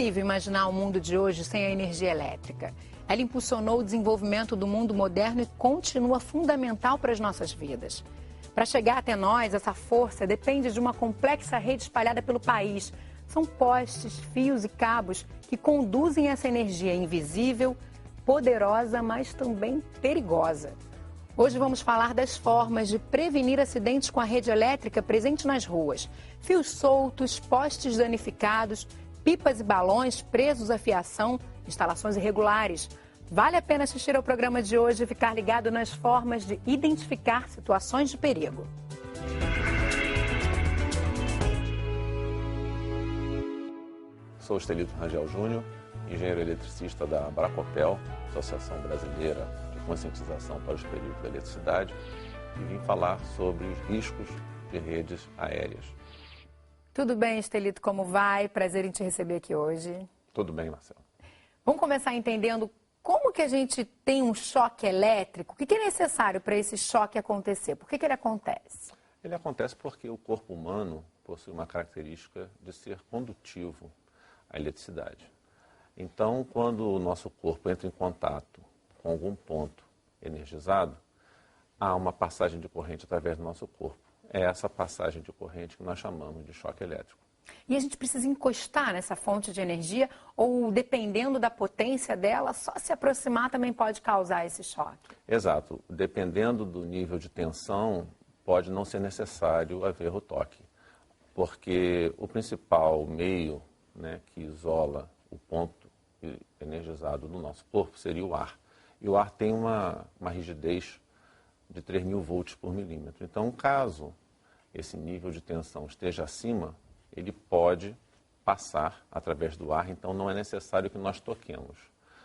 impossível imaginar o mundo de hoje sem a energia elétrica. Ela impulsionou o desenvolvimento do mundo moderno e continua fundamental para as nossas vidas. Para chegar até nós, essa força depende de uma complexa rede espalhada pelo país. São postes, fios e cabos que conduzem essa energia invisível, poderosa, mas também perigosa. Hoje vamos falar das formas de prevenir acidentes com a rede elétrica presente nas ruas. Fios soltos, postes danificados, pipas e balões presos à fiação, instalações irregulares. Vale a pena assistir ao programa de hoje e ficar ligado nas formas de identificar situações de perigo. Sou Estelito Rangel Júnior, engenheiro eletricista da Bracopel, Associação Brasileira de Conscientização para os Perigos da Eletricidade, e vim falar sobre os riscos de redes aéreas. Tudo bem, Estelito, como vai? Prazer em te receber aqui hoje. Tudo bem, Marcelo. Vamos começar entendendo como que a gente tem um choque elétrico. O que é necessário para esse choque acontecer? Por que ele acontece? Ele acontece porque o corpo humano possui uma característica de ser condutivo à eletricidade. Então, quando o nosso corpo entra em contato com algum ponto energizado, há uma passagem de corrente através do nosso corpo. É essa passagem de corrente que nós chamamos de choque elétrico. E a gente precisa encostar nessa fonte de energia ou, dependendo da potência dela, só se aproximar também pode causar esse choque? Exato. Dependendo do nível de tensão, pode não ser necessário haver o toque, porque o principal meio, que isola o ponto energizado do nosso corpo seria o ar. E o ar tem uma rigidez de 3.000 volts por milímetro. Então, caso esse nível de tensão esteja acima, ele pode passar através do ar, então não é necessário que nós toquemos.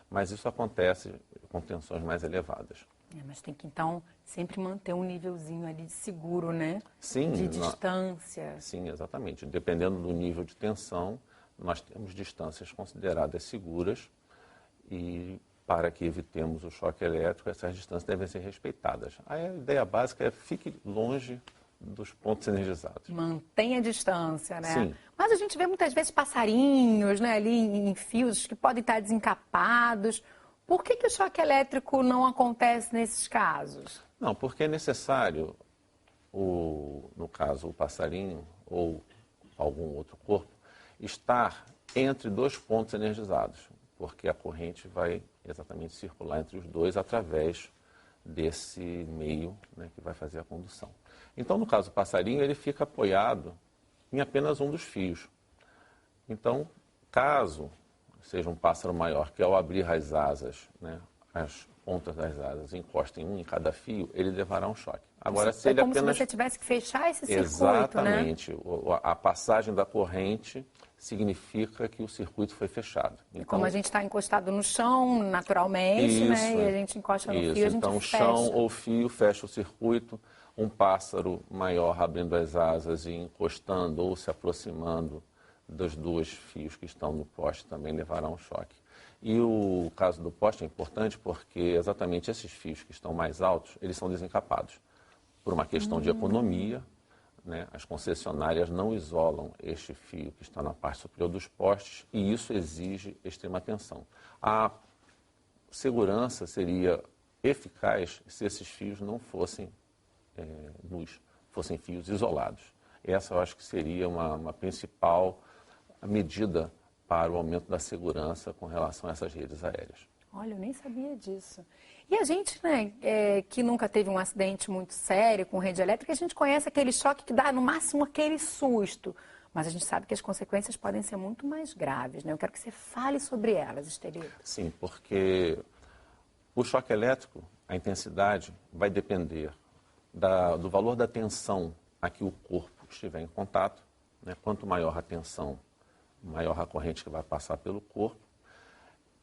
Mas isso acontece com tensões mais elevadas. Mas tem que, então, sempre manter um nívelzinho ali de seguro, né? Sim. De distância. Sim, exatamente. Dependendo do nível de tensão, nós temos distâncias consideradas seguras e para que evitemos o choque elétrico, essas distâncias devem ser respeitadas. A ideia básica é fique longe dos pontos energizados. Mantenha a distância, né? Sim. Mas a gente vê muitas vezes passarinhos, ali em fios que podem estar desencapados. Por que o choque elétrico não acontece nesses casos? Não, porque é necessário, no caso, o passarinho ou algum outro corpo, estar entre dois pontos energizados, porque a corrente vai exatamente circular entre os dois através desse meio que vai fazer a condução. Então, no caso do passarinho, ele fica apoiado em apenas um dos fios. Então, caso seja um pássaro maior, que ao abrir as asas, as pontas das asas encostem um em cada fio, ele levará um choque. Agora, se ele como apenas... se você tivesse que fechar esse circuito, Exatamente. né? A passagem da corrente significa que o circuito foi fechado. Então, como a gente está encostado no chão, naturalmente, isso, e a gente encosta no fio, a gente então, fecha. chão ou fio fecha o circuito. Um pássaro maior abrindo as asas e encostando ou se aproximando dos dois fios que estão no poste também levará um choque. E o caso do poste é importante porque exatamente esses fios que estão mais altos, eles são desencapados. Por uma questão de economia, as concessionárias não isolam este fio que está na parte superior dos postes e isso exige extrema atenção. A segurança seria eficaz se esses fios não fossem luz, fossem fios isolados. Essa eu acho que seria uma principal medida para o aumento da segurança com relação a essas redes aéreas. Olha, eu nem sabia disso. E a gente, que nunca teve um acidente muito sério com rede elétrica, a gente conhece aquele choque que dá no máximo aquele susto. Mas a gente sabe que as consequências podem ser muito mais graves, né? Eu quero que você fale sobre elas, Estelito. Sim, porque o choque elétrico, a intensidade, vai depender do valor da tensão a que o corpo estiver em contato. Quanto maior a tensão, maior a corrente que vai passar pelo corpo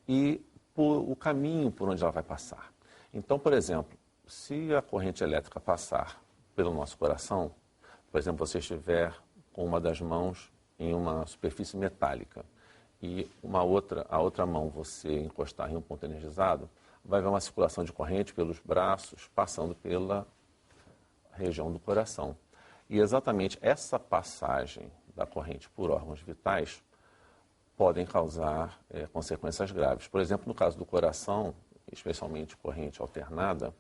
e o caminho por onde ela vai passar. Então, por exemplo, se a corrente elétrica passar pelo nosso coração, por exemplo, você estiver com uma das mãos em uma superfície metálica e a outra mão você encostar em um ponto energizado, vai haver uma circulação de corrente pelos braços, passando pela região do coração. E exatamente essa passagem da corrente por órgãos vitais podem causar consequências graves. Por exemplo, no caso do coração, especialmente corrente alternada,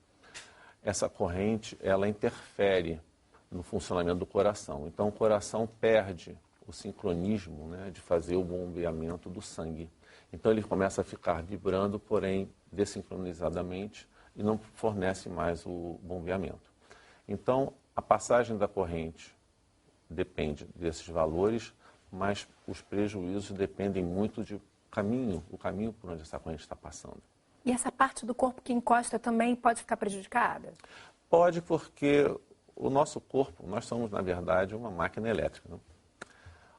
essa corrente ela interfere no funcionamento do coração. Então, o coração perde o sincronismo, né, de fazer o bombeamento do sangue. Então, ele começa a ficar vibrando, porém, desincronizadamente, e não fornece mais o bombeamento. Então, a passagem da corrente depende desses valores, mas os prejuízos dependem muito do caminho, o caminho por onde essa corrente está passando. E essa parte do corpo que encosta também pode ficar prejudicada? Pode, porque o nosso corpo, nós somos, na verdade, uma máquina elétrica, né?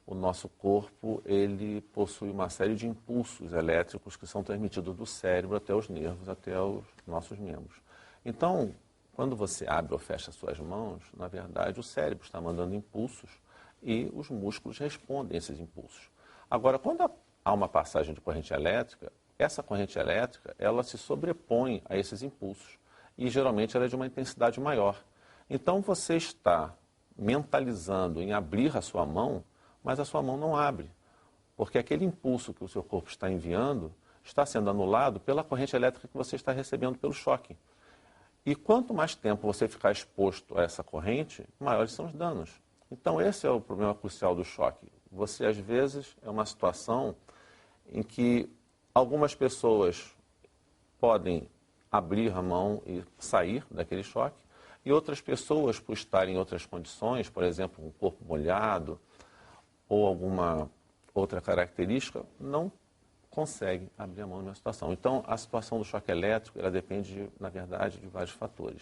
O nosso corpo, ele possui uma série de impulsos elétricos que são transmitidos do cérebro até os nervos, até os nossos membros. Então, quando você abre ou fecha suas mãos, na verdade, o cérebro está mandando impulsos e os músculos respondem a esses impulsos. Agora, quando há uma passagem de corrente elétrica, essa corrente elétrica, ela se sobrepõe a esses impulsos e, geralmente, ela é de uma intensidade maior. Então, você está mentalizando em abrir a sua mão, mas a sua mão não abre, porque aquele impulso que o seu corpo está enviando está sendo anulado pela corrente elétrica que você está recebendo pelo choque. E quanto mais tempo você ficar exposto a essa corrente, maiores são os danos. Então, esse é o problema crucial do choque. Você, às vezes, é uma situação em que algumas pessoas podem abrir a mão e sair daquele choque, e outras pessoas, por estarem em outras condições, por exemplo, um corpo molhado, ou alguma outra característica, não consegue abrir a mão numa situação. Então, a situação do choque elétrico, ela depende, na verdade, de vários fatores.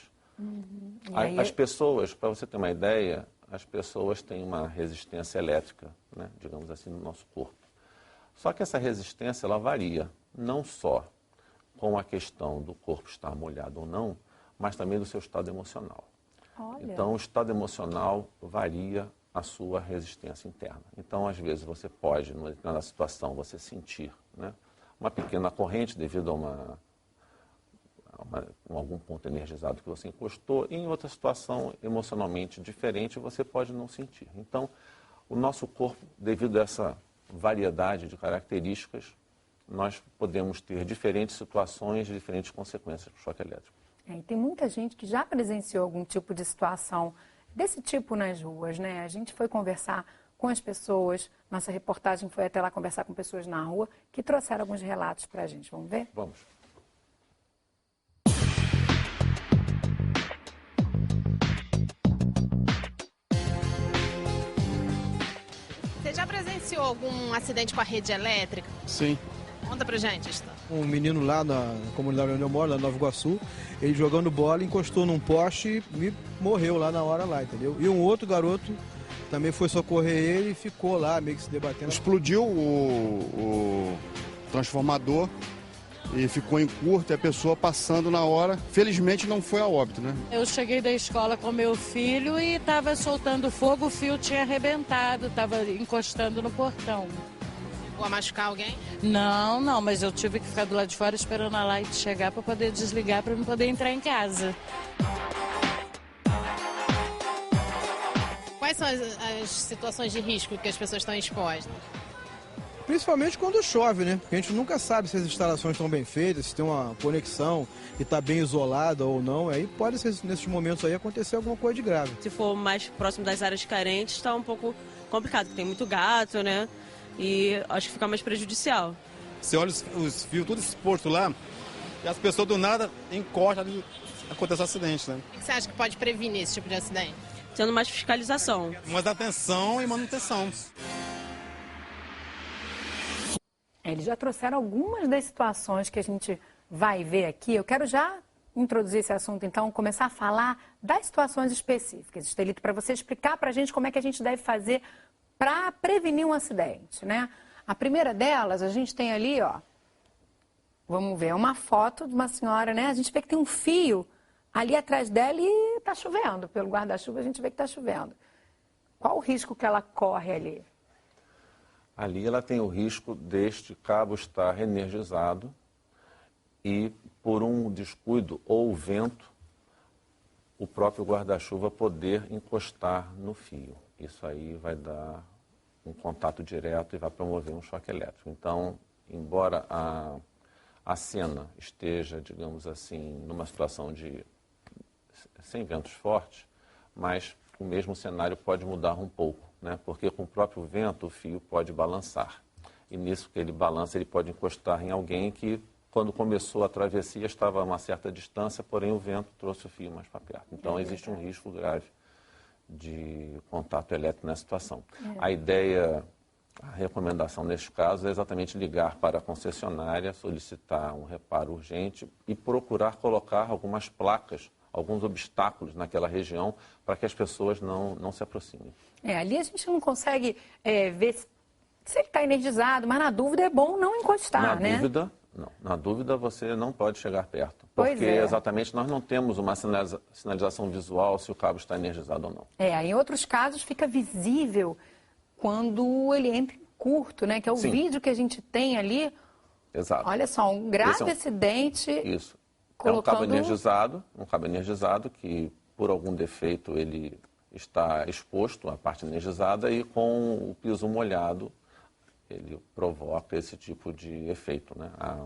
As pessoas, para você ter uma ideia, as pessoas têm uma resistência elétrica, né, digamos assim, no nosso corpo. Só que essa resistência, ela varia, não só com a questão do corpo estar molhado ou não, mas também do seu estado emocional. Olha. Então, o estado emocional varia a sua resistência interna. Então, às vezes, você pode, numa determinada situação, você sentir, né, uma pequena corrente devido a algum ponto energizado que você encostou, e em outra situação emocionalmente diferente, você pode não sentir. Então, o nosso corpo, devido a essa variedade de características, nós podemos ter diferentes situações e diferentes consequências do choque elétrico. E tem muita gente que já presenciou algum tipo de situação desse tipo nas ruas, né? A gente foi conversar com as pessoas, nossa reportagem foi até lá conversar com pessoas na rua, que trouxeram alguns relatos para a gente. Vamos ver? Vamos. Você já presenciou algum acidente com a rede elétrica? Sim. Conta pra gente, Astor. Um menino lá na comunidade onde eu moro, lá em Nova Iguaçu, ele jogando bola, encostou num poste e morreu lá na hora lá, entendeu? E um outro garoto também foi socorrer ele e ficou lá meio que se debatendo. Explodiu o transformador e ficou em curto e a pessoa passando na hora. Felizmente não foi a óbito, né? Eu cheguei da escola com meu filho e estava soltando fogo, o fio tinha arrebentado, estava encostando no portão. Ou a machucar alguém? Não, mas eu tive que ficar do lado de fora esperando a light chegar para poder desligar, para eu poder entrar em casa. Quais são as situações de risco que as pessoas estão expostas? Principalmente quando chove, né? Porque a gente nunca sabe se as instalações estão bem feitas, se tem uma conexão e está bem isolada ou não. Aí pode, nesses momentos aí, acontecer alguma coisa de grave. Se for mais próximo das áreas carentes, está um pouco complicado, porque tem muito gato, né? E acho que fica mais prejudicial. Você olha os fios tudo exposto lá e as pessoas do nada encostam e acontece um acidente, né? O que você acha que pode prevenir esse tipo de acidente? Tendo mais fiscalização. Mais atenção e manutenção. Eles já trouxeram algumas das situações que a gente vai ver aqui. Eu quero já introduzir esse assunto, então, começar a falar das situações específicas, Estelito, para você explicar para a gente como é que a gente deve fazer para prevenir um acidente, né? A primeira delas, a gente tem ali, ó, vamos ver, uma foto de uma senhora, né? A gente vê que tem um fio ali atrás dela e está chovendo. Pelo guarda-chuva a gente vê que está chovendo. Qual o risco que ela corre ali? Ali ela tem o risco deste cabo estar energizado e, por um descuido ou vento, o próprio guarda-chuva poder encostar no fio. Isso aí vai dar um contato direto e vai promover um choque elétrico. Então, embora a cena esteja, digamos assim, numa situação sem ventos fortes, mas o mesmo cenário pode mudar um pouco, né? Porque com o próprio vento o fio pode balançar. E nisso que ele balança, ele pode encostar em alguém que, quando começou a travessia, estava a uma certa distância, porém o vento trouxe o fio mais para perto. Então existe um risco grave de contato elétrico nessa situação. A recomendação neste caso é exatamente ligar para a concessionária, solicitar um reparo urgente e procurar colocar algumas placas, alguns obstáculos naquela região para que as pessoas não se aproximem. Ali a gente não consegue ver se ele está energizado, mas na dúvida é bom não encostar, né? Na dúvida você não pode chegar perto, Pois porque é. exatamente nós não temos uma sinalização visual se o cabo está energizado ou não. Em outros casos fica visível quando ele entra em curto, né? Que é o Sim. vídeo que a gente tem ali. Exato. Olha só, um grave Esse acidente. Isso. Colocando... É um cabo energizado que, por algum defeito, ele está exposto à parte energizada e com o piso molhado ele provoca esse tipo de efeito, né? Há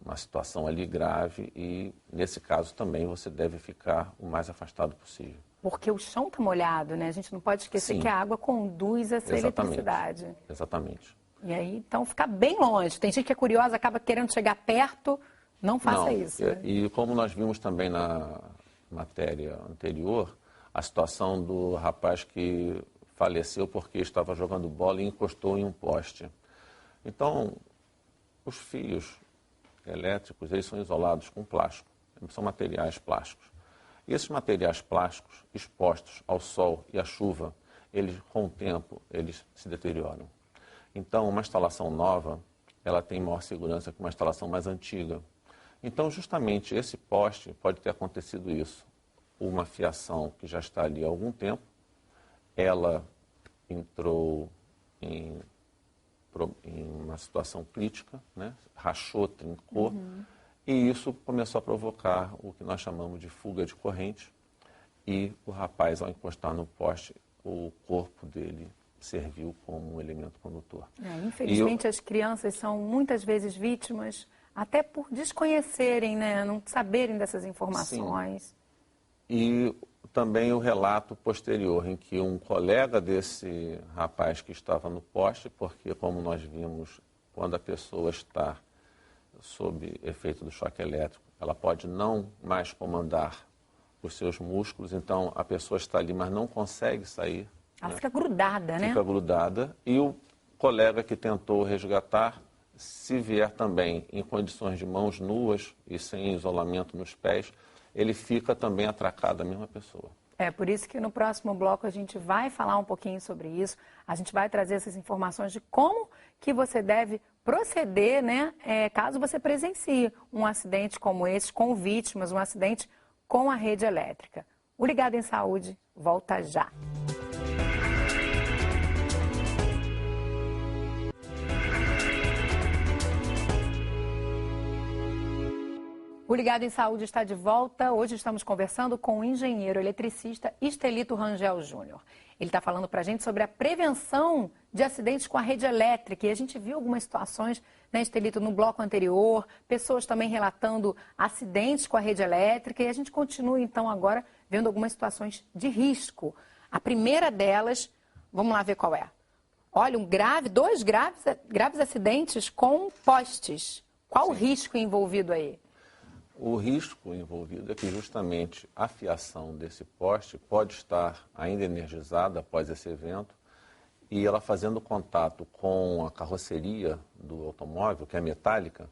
uma situação ali grave e, nesse caso, também você deve ficar o mais afastado possível. Porque o chão está molhado, né? A gente não pode esquecer Sim. que a água conduz essa eletricidade. Exatamente. E aí, então, fica bem longe. Tem gente que é curiosa, acaba querendo chegar perto. Não faça isso. Né? E como nós vimos também na matéria anterior, a situação do rapaz que faleceu porque estava jogando bola e encostou em um poste. Então, os fios elétricos, eles são isolados com plástico, são materiais plásticos. E esses materiais plásticos expostos ao sol e à chuva, eles, com o tempo, eles se deterioram. Então, uma instalação nova, ela tem maior segurança que uma instalação mais antiga. Então, justamente, esse poste pode ter acontecido isso. Uma fiação que já está ali há algum tempo, ela entrou em uma situação crítica, né? Rachou, trincou, e isso começou a provocar o que nós chamamos de fuga de corrente, e o rapaz, ao encostar no poste, o corpo dele serviu como um elemento condutor. Infelizmente, as crianças são muitas vezes vítimas, até por desconhecerem, né? Não saberem dessas informações. Sim. E também o relato posterior, em que um colega desse rapaz que estava no poste, porque como nós vimos, quando a pessoa está sob efeito do choque elétrico, ela pode não mais comandar os seus músculos, então a pessoa está ali, mas não consegue sair. Ela fica grudada, né? Fica grudada. E o colega que tentou resgatar, se vier também em condições de mãos nuas e sem isolamento nos pés, ele fica também atracado, a mesma pessoa. Por isso que no próximo bloco a gente vai falar um pouquinho sobre isso. A gente vai trazer essas informações de como que você deve proceder, né? Caso você presencie um acidente como esse, com vítimas, um acidente com a rede elétrica. O Ligado em Saúde volta já. O Ligado em Saúde está de volta. Hoje estamos conversando com o engenheiro eletricista Estelito Rangel Júnior. Ele está falando para a gente sobre a prevenção de acidentes com a rede elétrica. E a gente viu algumas situações, né, Estelito, no bloco anterior, pessoas também relatando acidentes com a rede elétrica. E a gente continua, então, agora vendo algumas situações de risco. A primeira delas, vamos lá ver qual é. Olha, dois graves acidentes com postes. Qual o risco envolvido aí? O risco envolvido é que justamente a fiação desse poste pode estar ainda energizada após esse evento e ela fazendo contato com a carroceria do automóvel, que é metálica,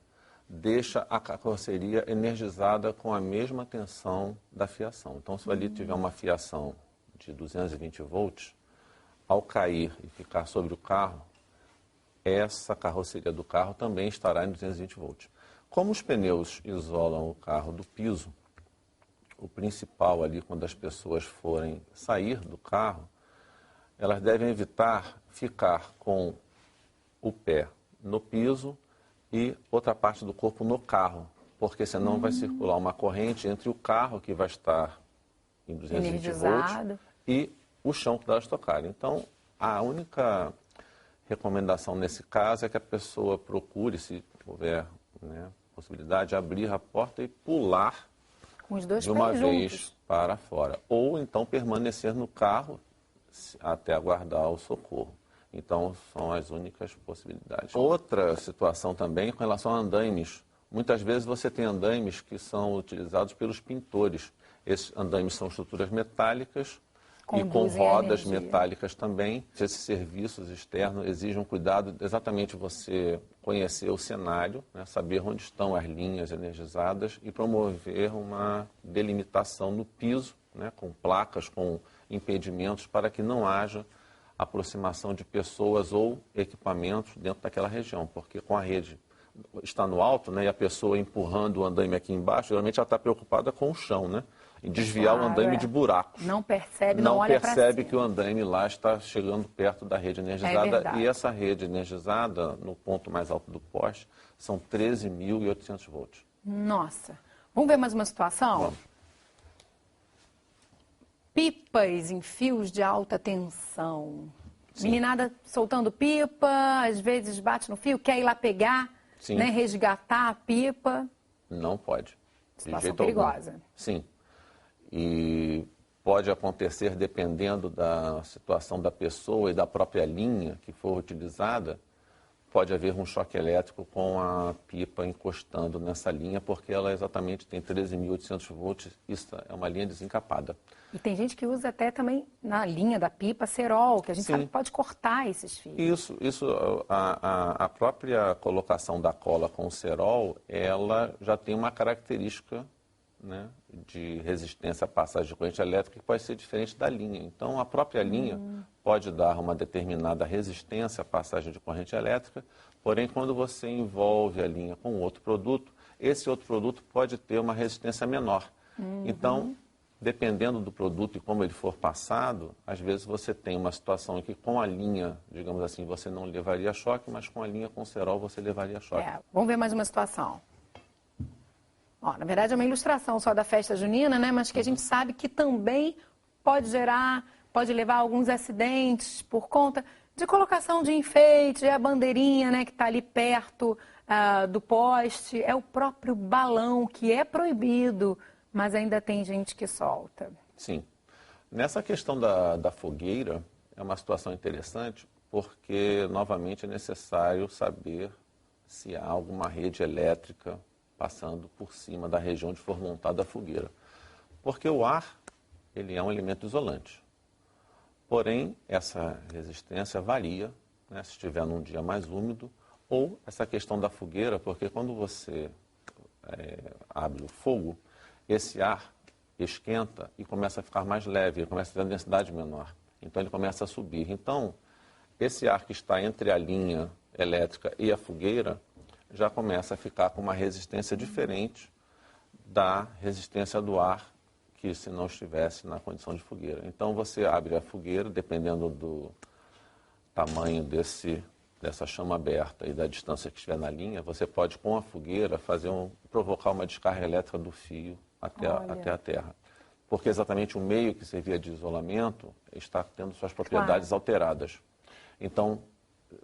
deixa a carroceria energizada com a mesma tensão da fiação. Então, se ali tiver uma fiação de 220 volts, ao cair e ficar sobre o carro, essa carroceria do carro também estará em 220 volts. Como os pneus isolam o carro do piso, o principal ali, quando as pessoas forem sair do carro, elas devem evitar ficar com o pé no piso e outra parte do corpo no carro, porque senão vai circular uma corrente entre o carro, que vai estar em 220 volts, e o chão que elas tocarem. Então, A única recomendação nesse caso é que a pessoa procure, se houver, né, possibilidade, abrir a porta e pular Com os dois de uma pés vez juntos. para fora. Ou então permanecer no carro até aguardar o socorro. Então, são as únicas possibilidades. Outra situação também com relação a andaimes. Muitas vezes você tem andaimes que são utilizados pelos pintores. Esses andaimes são estruturas metálicas e com Conduzem a rodas energia. metálicas também. Esses serviços externos exigem um cuidado, exatamente você conhecer o cenário, né, saber onde estão as linhas energizadas e promover uma delimitação no piso, né, com placas, com impedimentos, para que não haja aproximação de pessoas ou equipamentos dentro daquela região, porque com a rede está no alto, né, e a pessoa empurrando o andaime aqui embaixo, geralmente ela está preocupada com o chão, né, em desviar o andaime de buracos. Não percebe, não olha para percebe cima. que o andaime lá está chegando perto da rede energizada, verdade. e essa rede energizada, no ponto mais alto do poste, são 13.800 volts. Nossa. Vamos ver mais uma situação? Vamos. Pipas em fios de alta tensão. Sim. Meninada soltando pipa, às vezes bate no fio, quer ir lá pegar, Sim. né, resgatar a pipa. Não pode. De Situação jeito perigosa. algum. Sim. E pode acontecer, dependendo da situação da pessoa e da própria linha que for utilizada, pode haver um choque elétrico com a pipa encostando nessa linha, porque ela exatamente tem 13.800 volts, isso é uma linha desencapada. E tem gente que usa até também na linha da pipa cerol, que a gente Sim. sabe que pode cortar esses fios. A própria colocação da cola com o cerol, ela já tem uma característica, né, de resistência à passagem de corrente elétrica que pode ser diferente da linha. Então, a própria linha pode dar uma determinada resistência à passagem de corrente elétrica, porém, quando você envolve a linha com outro produto, esse outro produto pode ter uma resistência menor. Então, dependendo do produto e como ele for passado, às vezes você tem uma situação em que com a linha, digamos assim, você não levaria choque, mas com a linha com cerol você levaria choque. Vamos ver mais uma situação. Ó, na verdade é uma ilustração só da festa junina, né? Mas que a gente sabe que também pode levar a alguns acidentes por conta de colocação de enfeite, é a bandeirinha, né, que está ali perto do poste, é o próprio balão que é proibido, mas ainda tem gente que solta. Sim. Nessa questão da fogueira, é uma situação interessante, porque, novamente, é necessário saber se há alguma rede elétrica passando por cima da região onde for montada a fogueira. Porque o ar, ele é um elemento isolante. Porém, essa resistência varia, né, se estiver num dia mais úmido, ou essa questão da fogueira, porque quando você abre o fogo, esse ar esquenta e começa a ficar mais leve, ele começa a ter uma densidade menor. Então, ele começa a subir. Então, esse ar que está entre a linha elétrica e a fogueira já começa a ficar com uma resistência diferente da resistência do ar que se não estivesse na condição de fogueira. Então, você abre a fogueira, dependendo do tamanho dessa chama aberta e da distância que estiver na linha, você pode, com a fogueira, provocar uma descarga elétrica do fio até a terra. Porque exatamente o meio que servia de isolamento está tendo suas propriedades alteradas. Então,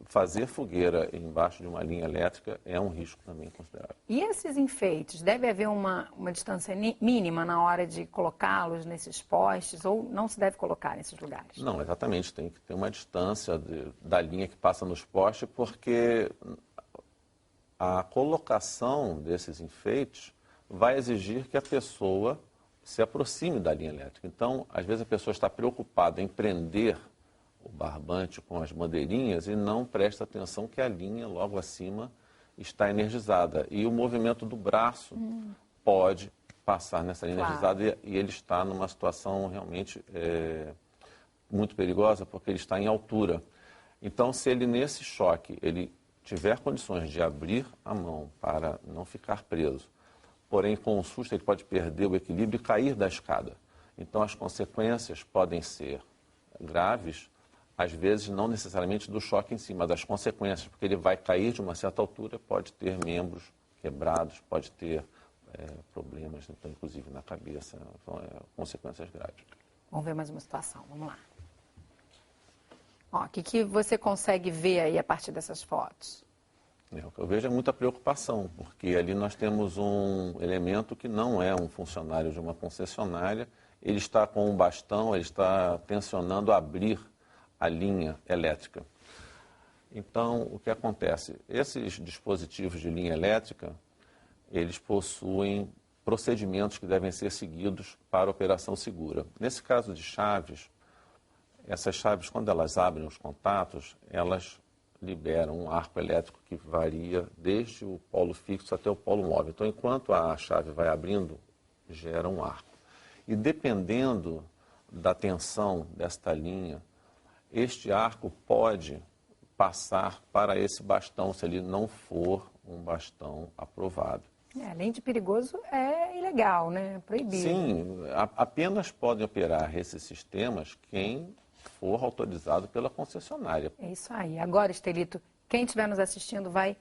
fazer fogueira embaixo de uma linha elétrica é um risco também considerável. E esses enfeites, deve haver uma distância mínima na hora de colocá-los nesses postes ou não se deve colocar nesses lugares? Não, exatamente. Tem que ter uma distância da linha que passa nos postes, porque a colocação desses enfeites vai exigir que a pessoa se aproxime da linha elétrica. Então, às vezes a pessoa está preocupada em prender o barbante com as bandeirinhas e não presta atenção que a linha logo acima está energizada. E o movimento do braço pode passar nessa linha energizada e ele está numa situação realmente muito perigosa, porque ele está em altura. Então, se ele nesse choque, ele tiver condições de abrir a mão para não ficar preso, porém com o susto ele pode perder o equilíbrio e cair da escada. Então, as consequências podem ser graves, às vezes não necessariamente do choque em si, mas das consequências, porque ele vai cair de uma certa altura, pode ter membros quebrados, pode ter problemas, então, inclusive na cabeça, consequências graves. Vamos ver mais uma situação, vamos lá. Ó, o que você consegue ver aí a partir dessas fotos? O que eu vejo é muita preocupação, porque ali nós temos um elemento que não é um funcionário de uma concessionária, ele está com um bastão, ele está tensionando abrir a linha elétrica. Então, o que acontece? Esses dispositivos de linha elétrica, eles possuem procedimentos que devem ser seguidos para a operação segura. Nesse caso de chaves, essas chaves, quando elas abrem os contatos, elas liberam um arco elétrico que varia desde o polo fixo até o polo móvel. Então, enquanto a chave vai abrindo, gera um arco. E dependendo da tensão desta linha, este arco pode passar para esse bastão, se ele não for um bastão aprovado. Além de perigoso, é ilegal, né? Proibido. Sim, apenas podem operar esses sistemas quem for autorizado pela concessionária. É isso aí. Agora, Estelito, quem estiver nos assistindo vai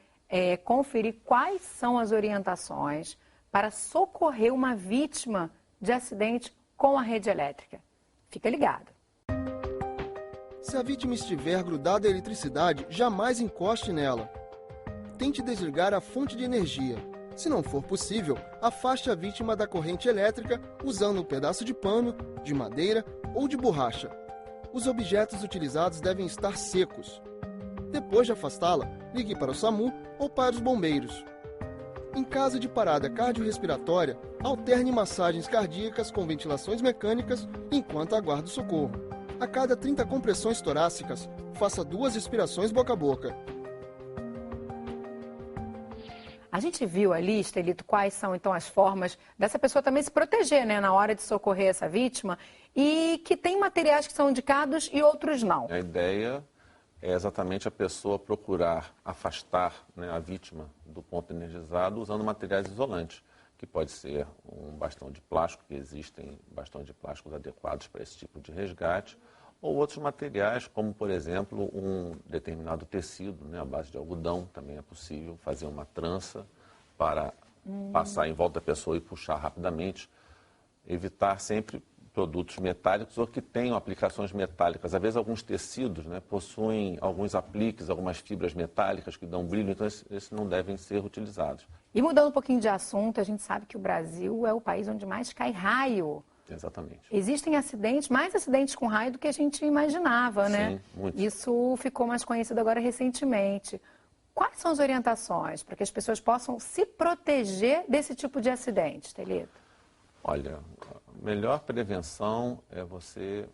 conferir quais são as orientações para socorrer uma vítima de acidente com a rede elétrica. Fica ligado. Se a vítima estiver grudada à eletricidade, jamais encoste nela. Tente desligar a fonte de energia. Se não for possível, afaste a vítima da corrente elétrica usando um pedaço de pano, de madeira ou de borracha. Os objetos utilizados devem estar secos. Depois de afastá-la, ligue para o SAMU ou para os bombeiros. Em caso de parada cardiorrespiratória, alterne massagens cardíacas com ventilações mecânicas enquanto aguarda o socorro. A cada 30 compressões torácicas, faça 2 respirações boca a boca. A gente viu ali, Estelito, quais são então as formas dessa pessoa também se proteger, né, na hora de socorrer essa vítima, e que tem materiais que são indicados e outros não. A ideia é exatamente a pessoa procurar afastar, né, a vítima do ponto energizado usando materiais isolantes, que pode ser um bastão de plástico, que existem bastões de plásticos adequados para esse tipo de resgate, ou outros materiais, como, por exemplo, um determinado tecido, né, à base de algodão, também é possível fazer uma trança para passar em volta da pessoa e puxar rapidamente. Evitar sempre produtos metálicos ou que tenham aplicações metálicas. Às vezes, alguns tecidos, né, possuem alguns apliques, algumas fibras metálicas que dão brilho, então esses não devem ser utilizados. E mudando um pouquinho de assunto, a gente sabe que o Brasil é o país onde mais cai raio. Exatamente. Existem acidentes, mais acidentes com raio do que a gente imaginava, né? Sim, muito. Isso ficou mais conhecido agora recentemente. Quais são as orientações para que as pessoas possam se proteger desse tipo de acidente, Estelito? Olha, a melhor prevenção é você,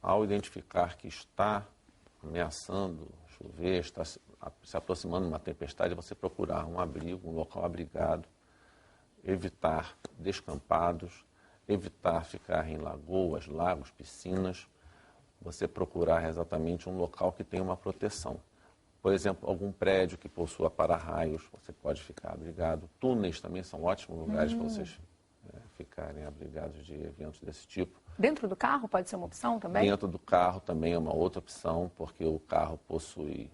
ao identificar que está ameaçando chover, está se aproximando de uma tempestade, você procurar um abrigo, um local abrigado, evitar descampados, evitar ficar em lagoas, lagos, piscinas, você procurar exatamente um local que tenha uma proteção. Por exemplo, algum prédio que possua para-raios, você pode ficar abrigado. Túneis também são ótimos lugares para vocês ficarem abrigados de eventos desse tipo. Dentro do carro pode ser uma opção também? Dentro do carro também é uma outra opção, porque o carro possui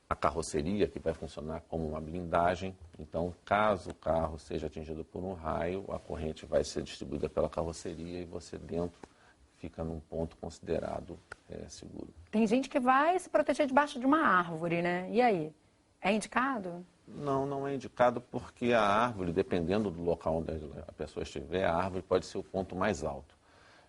a carroceria, que vai funcionar como uma blindagem. Então, caso o carro seja atingido por um raio, a corrente vai ser distribuída pela carroceria e você dentro fica num ponto considerado seguro. Tem gente que vai se proteger debaixo de uma árvore, né? E aí? É indicado? Não, não é indicado porque a árvore, dependendo do local onde a pessoa estiver, a árvore pode ser o ponto mais alto.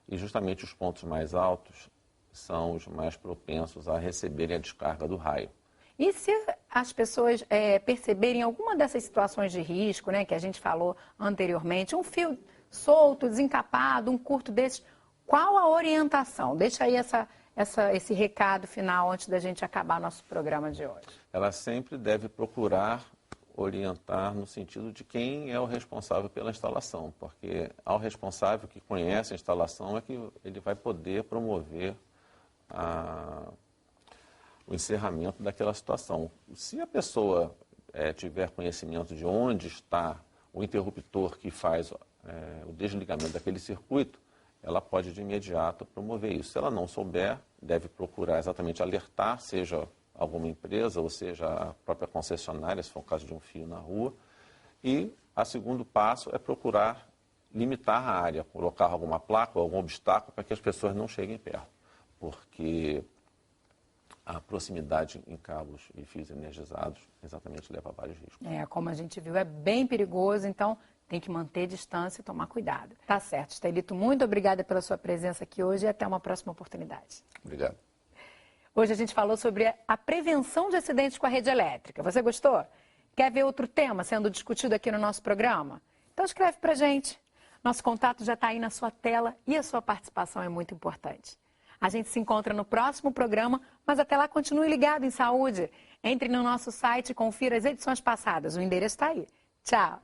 E justamente os pontos mais altos são os mais propensos a receberem a descarga do raio. E se as pessoas perceberem alguma dessas situações de risco, né, que a gente falou anteriormente, um fio solto, desencapado, um curto desse, qual a orientação? Deixa aí esse recado final antes da gente acabar nosso programa de hoje. Ela sempre deve procurar orientar no sentido de quem é o responsável pela instalação, porque ao responsável que conhece a instalação é que ele vai poder promover o encerramento daquela situação. Se a pessoa tiver conhecimento de onde está o interruptor que faz o desligamento daquele circuito, ela pode de imediato promover isso. Se ela não souber, deve procurar exatamente alertar, seja alguma empresa, ou seja a própria concessionária, se for o caso de um fio na rua. E o segundo passo é procurar limitar a área, colocar alguma placa ou algum obstáculo para que as pessoas não cheguem perto. Porque a proximidade em cabos e fios energizados exatamente leva a vários riscos. Como a gente viu, é bem perigoso, então tem que manter distância e tomar cuidado. Tá certo, Estelito, muito obrigada pela sua presença aqui hoje e até uma próxima oportunidade. Obrigado. Hoje a gente falou sobre a prevenção de acidentes com a rede elétrica. Você gostou? Quer ver outro tema sendo discutido aqui no nosso programa? Então escreve pra gente. Nosso contato já está aí na sua tela e a sua participação é muito importante. A gente se encontra no próximo programa, mas até lá continue ligado em saúde. Entre no nosso site e confira as edições passadas. O endereço está aí. Tchau!